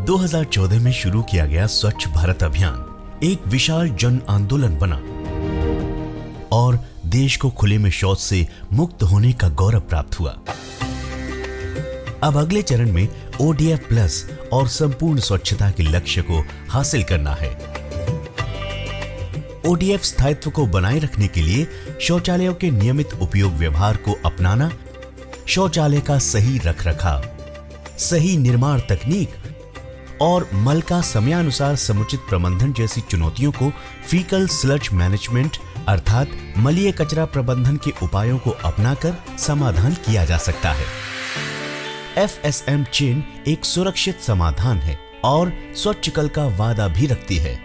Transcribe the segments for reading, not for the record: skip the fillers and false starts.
2014 में शुरू किया गया स्वच्छ भारत अभियान एक विशाल जन आंदोलन बना और देश को खुले में शौच से मुक्त होने का गौरव प्राप्त हुआ। अब अगले चरण में ODF प्लस और संपूर्ण स्वच्छता के लक्ष्य को हासिल करना है। ODF स्थायित्व को बनाए रखने के लिए शौचालयों के नियमित उपयोग व्यवहार को अपनाना, शौचालय का सही रखरखाव, सही निर्माण तकनीक और मल का समयानुसार समुचित प्रबंधन जैसी चुनौतियों को फीकल स्लज मैनेजमेंट अर्थात मलीय कचरा प्रबंधन के उपायों को अपनाकर समाधान किया जा सकता है। FSM चेन एक सुरक्षित समाधान है और स्वच्छ कल का वादा भी रखती है।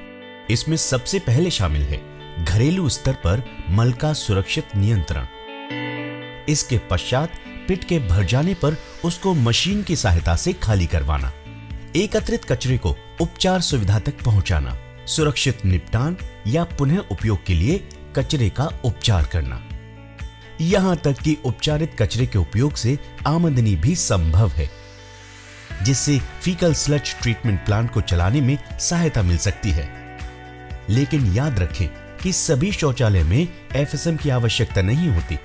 इसमें सबसे पहले शामिल है घरेलू स्तर पर मल का सुरक्षित नियंत्रण। इसके पश्चात पिट के भर जाने पर उसको मशीन की सहायता से खाली करवाना, एकत्रित कचरे को उपचार सुविधा तक पहुंचाना, सुरक्षित निपटान या पुनः उपयोग के लिए कचरे का उपचार करना। यहां तक कि उपचारित कचरे के उपयोग से आमदनी भी संभव है, जिससे फीकल स्लज ट्रीटमेंट प्लांट को चलाने में सहायता मिल सकती है। लेकिन याद रखें कि सभी शौचालय में FSM की आवश्यकता नहीं होती।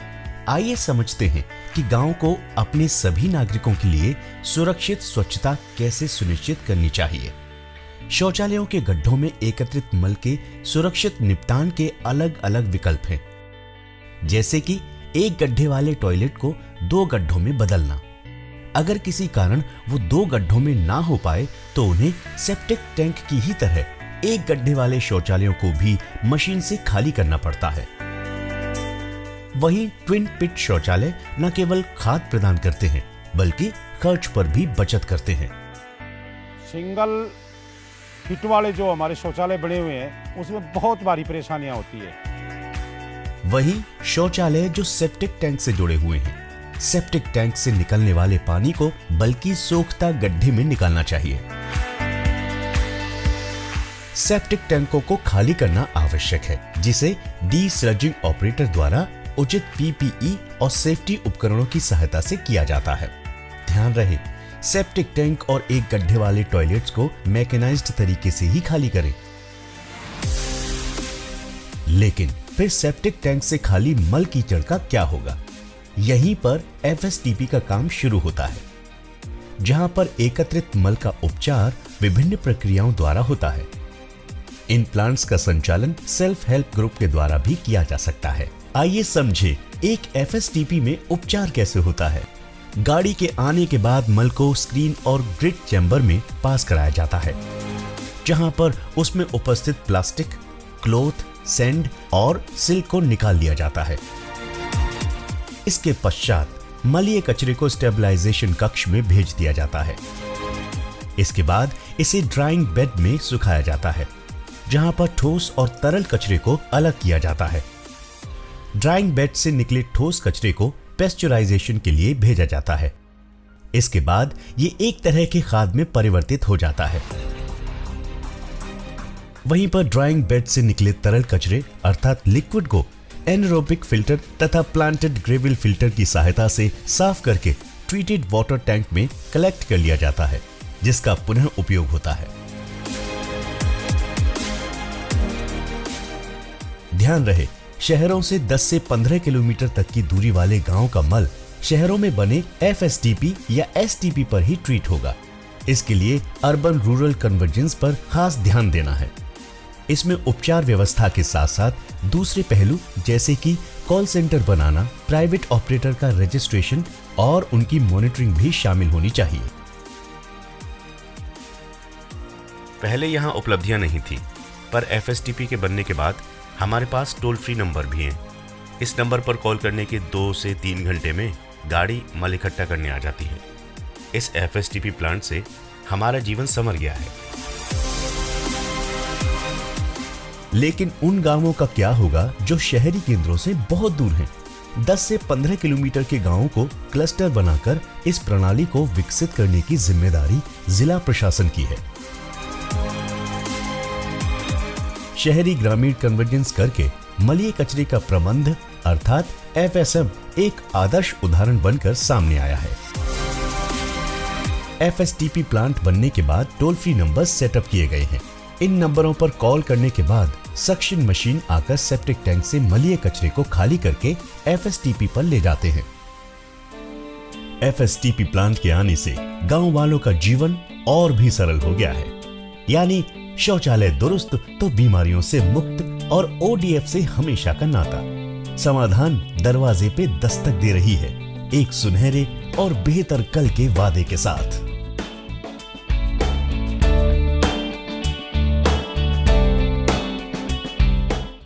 आइए समझते हैं कि गांव को अपने सभी नागरिकों के लिए सुरक्षित स्वच्छता कैसे सुनिश्चित करनी चाहिए। शौचालयों के गड्ढों में एकत्रित मल के सुरक्षित निपटान के अलग अलग विकल्प हैं, जैसे कि एक गड्ढे वाले टॉयलेट को 2 गड्ढों में बदलना। अगर किसी कारण वो 2 गड्ढों में ना हो पाए तो उन्हें सेप्टिक टैंक की ही तरह एक गड्ढे वाले शौचालयों को भी मशीन से खाली करना पड़ता है। वहीं ट्विन पिट शौचालय न केवल खाद प्रदान करते हैं बल्कि खर्च पर भी बचत करते हैं। सिंगल पिट वाले जो हमारे शौचालय बने हुए हैं उसमें बहुत भारी परेशानियां होती है। वहीं शौचालय जो सेप्टिक टैंक से जुड़े हुए हैं, सेप्टिक टैंक से निकलने वाले पानी को बल्कि सोखता गड्ढे में निकालना चाहिए। सेप्टिक टैंकों को खाली करना आवश्यक है, जिसे डी-स्लजिंग ऑपरेटर द्वारा उचित PPE और सेफ्टी उपकरणों की सहायता से किया जाता है। ध्यान रहे, सेप्टिक टैंक और एक गड्ढे वाले टॉयलेट्स को मैकेनाइज्ड तरीके से ही खाली करें। लेकिन फिर सेप्टिक टैंक से खाली मल कीचड़ का क्या होगा? यहीं पर FSTP का काम शुरू होता है, जहां पर एकत्रित मल का उपचार विभिन्न प्रक्रियाओं द्वारा होता है। इन प्लांट्स का संचालन सेल्फ हेल्प ग्रुप के द्वारा भी किया जा सकता है। आइए समझे एक FSTP में उपचार कैसे होता है। गाड़ी के आने के बाद मल को स्क्रीन और ग्रिड चैम्बर में पास कराया जाता है, जहां पर उसमें उपस्थित प्लास्टिक, क्लॉथ, सैंड और सिल्क को निकाल लिया जाता है। इसके पश्चात मलीय कचरे को स्टेबलाइजेशन कक्ष में भेज दिया जाता है। इसके बाद इसे ड्राइंग बेड में सुखाया जाता है, जहां पर ठोस और तरल कचरे को अलग किया जाता है। ड्राइंग बेड से निकले ठोस कचरे को पेस्चराइजेशन के लिए भेजा जाता है। इसके बाद ये एक तरह के खाद में परिवर्तित हो जाता है। वहीं पर ड्राइंग बेड से निकले तरल कचरे अर्थात लिक्विड को एनारोबिक फिल्टर तथा प्लांटेड ग्रेविल फिल्टर की सहायता से साफ करके ट्रीटेड वाटर टैंक में कलेक्ट कर लिया जाता है, जिसका पुनः उपयोग होता है। ध्यान रहे, शहरों से 10 से 15 किलोमीटर तक की दूरी वाले गांव का मल शहरों में बने FSTP या STP पर ही ट्रीट होगा। इसके लिए अर्बन रूरल कन्वर्जेंस पर खास ध्यान देना है। इसमें उपचार व्यवस्था के साथ साथ दूसरे पहलू जैसे कि कॉल सेंटर बनाना, प्राइवेट ऑपरेटर का रजिस्ट्रेशन और उनकी मॉनिटरिंग भी शामिल होनी चाहिए। पहले यहाँ उपलब्धियां नहीं थी, पर FSTP के बनने के बाद हमारे पास टोल फ्री नंबर भी हैं। इस नंबर पर कॉल करने के 2 से 3 घंटे में गाड़ी मल इकट्ठा करने आ जाती है। इस FSTP प्लांट से हमारा जीवन संवर गया है। लेकिन उन गांवों का क्या होगा जो शहरी केंद्रों से बहुत दूर हैं? 10 से 15 किलोमीटर के गांवों को क्लस्टर बनाकर इस प्रणाली को विकसित करने की जिम्मेदारी जिला प्रशासन की है। शहरी ग्रामीण कन्वर्जेंस करके मलीय कचरे का प्रबंध अर्थात FSM एक आदर्श उदाहरण बनकर सामने आया है। एफएसटीपी प्लांट बनने के बाद टोल फ्री नंबर सेटअप किए गए हैं। इन नंबरों पर कॉल करने के बाद सक्शन मशीन आकर सेप्टिक टैंक से मलीय कचरे को खाली करके एफएसटीपी पर ले जाते हैं। एफएसटीपी प्लांट के आने से गांव वालों का जीवन और भी सरल हो गया है। यानी शौचालय दुरुस्त तो बीमारियों से मुक्त और ओडीएफ से हमेशा का नाता। समाधान दरवाजे पे दस्तक दे रही है, एक सुनहरे और बेहतर कल के वादे के साथ।